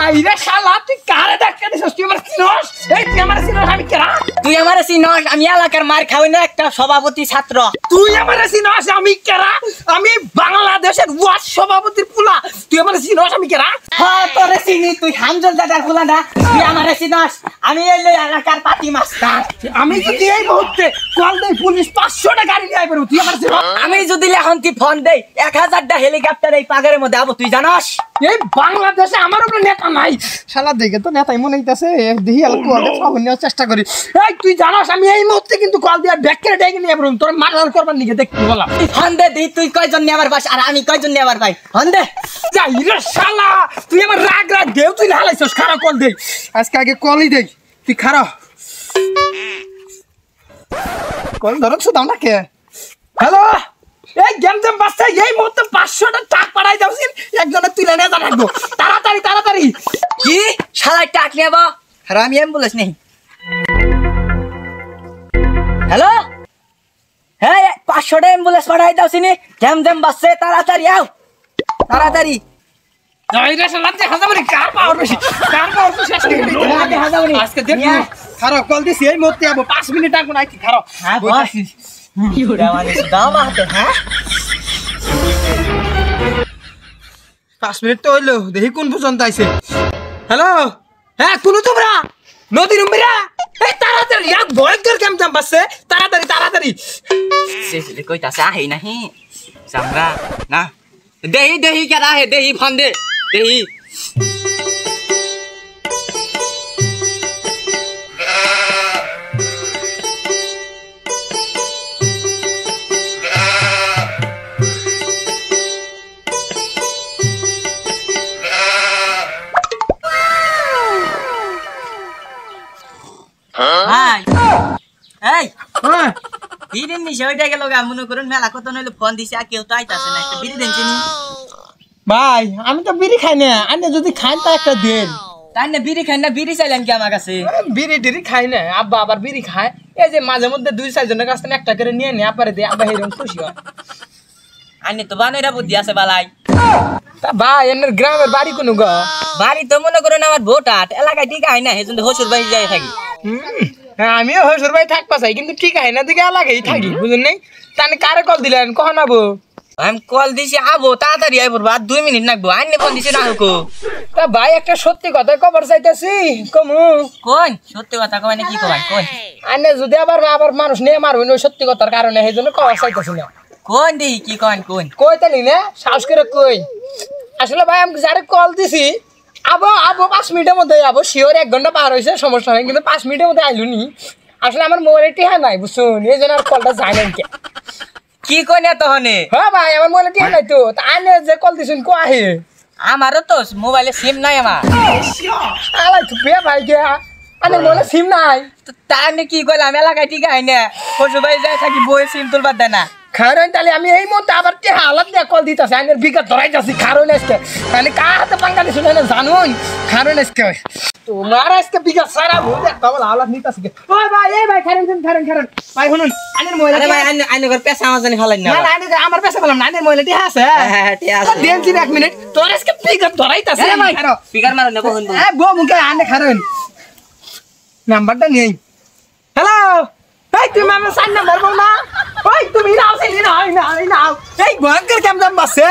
যাইরে শালা তুই কারে ধাক্কা দিছস তুই আমার চিনস এই তুই আমার চিনস আমি কেরা তুই আমার চিনস আমি এলাকার মার খাওই না একটা সভাপতি ছাত্র তুই আমার চিনস আমি কেরা আমি বাংলাদেশের ওয়ার্ড সভাপতির পুলা তুই আমার চিনস আমি কেরা হ্যাঁ তোরে চিনি তুই হামজল দাদার পুলা না তুই আমার চিনস আমি এই এলাকার পাতি মাস্টার আমি যদি এই মুহূর্তে কল দেই পুলিশ 500টা গাড়ি নিয়ে আইবো তুই আমার চিনস আমি যদি এখন কি ফোন দেই 1000টা হেলিকপ্টার এই পাগারের মধ্যে আবো তুই জানাস এই বাংলাদেশে আমার উপরে নেতা নাই শালা দেখে তো নেতাই মনে হইতাছে দেখি আর কোয়ালে ফোন নেওয়ার চেষ্টা করি এই তুই জানাস আমি এই মুহূর্তে কিন্তু কল দিয়া ব্যাক করে ডেকে নিয়ে আইবো তোর মার্ডার করবার নিকে দেখতে বলা তুই ফোন দে দি তুই কয়জন নেবার পাস আর আমি কয়জন নেবার পাই ফোন দে যাই রে শালা তুই আমার রাগ রাগ দেও তুই হালাইছস খারাপ কল দেই আজকে আগে কলই দেই তুই খারাপ কল ধরছ দাম না কে হ্যালো এই গেম জেম বাসছে এই মুহূর্তে 500টা টাকা পাঠাই দাওছিন একজনের তুলে নিয়ে রাখবো তাড়াতাড়ি তাড়াতাড়ি কি শালা টাক নেব আর আমি অ্যাম্বুলেন্স নেই হ্যালো হ্যাঁ 500টা অ্যাম্বুলেন্স পাঠাই দাও সিনি গেম জেম বাসছে তাড়াতাড়ি আও তাড়াতাড়ি যাই রে শালা তে হাজাবরি কার পাওয়ার বেশি আজকে দেখি খারাপ কল দিছি এই মুহূর্তে আবো 5 মিনিট আগে নাকি খারাপ হ্যাঁ বস কি হলো মানে দাম আছে হ্যাঁ 5 মিনিট তো হইলো দেখি কোন পর্যন্ত আইছে হ্যালো হ্যাঁ কোন তোমরা নদীর উম্বিরা এই তাড়াতাড়ি এক ভয়ঙ্কর গেম জাম বাসছে তাড়াতাড়ি তাড়াতাড়ি সে কইতাছে আহি নাহি সামরা না দেহি দেহি কে রাহে দেহি ফোন দে দেহি হাই এই হ্যাঁ বিরিন নি সইটা গেল গা মনে করুন মেলা কত নইলে ফোন দিছে আর কেউ তো আইতাছে না একটা বিরি দেন চিনি ভাই আমি তো বিড়ি খাই না আপনি যদি খান তা একটা দেন তাই না বিরি খাই না বিরি চাইলেন কি আমার কাছে বিড়ি টিড়ি খাই না আব্বা আবার বিড়ি খায় এই যে মাঝে মধ্যে 2-4 জনের কাছ থেকে একটা করে নিয়ে নে আপারে দে আব্বা হেরম খুশি হয় আইনে তো বানইরা বুদ্ধি আছে বালাই তা ভাই এর গ্রামের বাড়ি কোন গো বাড়ি তো মনে করুন আমার ভোটাট এলাকায় ঠিক হয় না হেজন্য হসুর বাড়ি যাই থাকি হ্যাঁ আমিও হসুর ভাই থাকবা চাই কিন্তু ঠিক হয় না দিকে এলাকায় থাকি বুঝুন নাই তাহলে কারে কল দিলেন কখন আবো আমি কল দিছি আবো তাড়াতাড়ি আইবো আর 2 মিনিট লাগবো আইনে ফোন দিছি না হোকো তা ভাই একটা সত্যি কথা খবর চাইতেছি কমু কোন সত্যি কথা কই না কি কই কোন আনে যদি আবার মানুষ নিয়ে মারবেন ওই সত্যি কথার কারণে সেই জন্য খবর চাইতেছি না কোন দি কি কোন কই তালি না সাহস করে কই আসলে ভাই আমি যারে কল দিছি আবো 5 মিনিটের মধ্যে আবো শিওর 1 ঘন্টা পার হয়েছে সমস্যা নাই কিন্তু 5 মিনিটের মধ্যে আইলু নি আসলে আমার মোবাইলে টিহা নাই বুঝুন এই জন্য আর কলটা যায় না কি কই না তহনে হ্যাঁ ভাই আমার মোবাইলে টিহা নাই তো আনে যে কল দিছেন কো আহে আমারও তো মোবাইলে সিম নাই আমার আলাই তো বে ভাই কে আনে মোবাইলে সিম নাই তো তাহলে কি কইলাম এলাকায় ঠিক হয় না হসুর বাড়ি যাই থাকি বই সিম তুলবার দেয় না কারণ তাহলে আমি এই মুহূর্তে আবার টিহা হালাত দিয়ে কল দিতেছি আনের বিঘা ধরাই যাচ্ছি কারণ আজকে তাহলে কার হাতে পাঙ্গা দিছিল না জানুন কারণ আজকে তোমার আজকে বিঘা সারা ভূত একটা বল হালাত নিতেছি ওই ভাই এই ভাই খারেন ভাই শুনুন আনের মোবাইল আরে ভাই আইনে ঘর পেছা আমার জানি ফলাই না না না আমার পেছে বললাম না আনের মোবাইল টিহা আছে হ্যাঁ ঠিক আছে দেন 1 মিনিট তোর আজকে বিঘা ধরাইতাছি ভাই স্পিকার মারো না কোন এ বউ মুখে আনে খারেন নাম্বারটা নেই হ্যালো এই তুমি আমার সাইন নাম্বার বল না ওই তুমি নাও সেই নাও এই ভয়ঙ্কর কেমন বাসে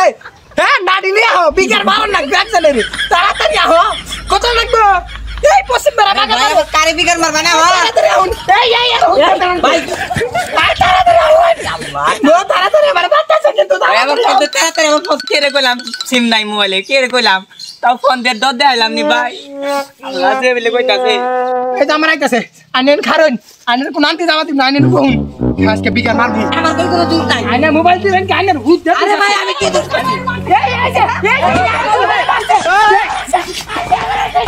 হ্যাঁ নাড়ি নিয়ে আহ বিকার মারো না গ্যাকজনের তাড়াতাড়ি আহ কত লাগবে এই পশ্চিম বেড়া বাগা কারে বিকার মারবা না তাড়াতাড়ি আহ এই ভাই তাড়াতাড়ি আহ আল্লাহ তাড়াতাড়ি আমার বাচ্চা সঙ্গে তো তাড়াতাড়ি আমার ফোন কেড়ে কইলাম সিম নাই মোবাইলে কেড়ে কইলাম তাও ফোন দিয়ে দর দেখাইলাম নি ভাই আল্লাহ যে বলে কইতাছে এই তো আমার আইতাছে আনেন খারন আনেন কোন আনতে যাওয়াতি না আনেন কোন আজকে বিকার মারবি আমার কই কোনো দূর নাই আনে মোবাইল দিলেন কি আনেন ভূত আরে ভাই আমি কি দোষ করি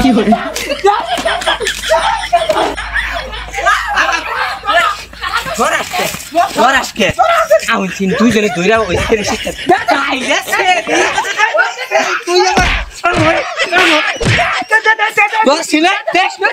কি হলো Gorashke. Aun sin tu jene doira oi kere shikta. Kai dese. Tu yama. Bossina, desh. No.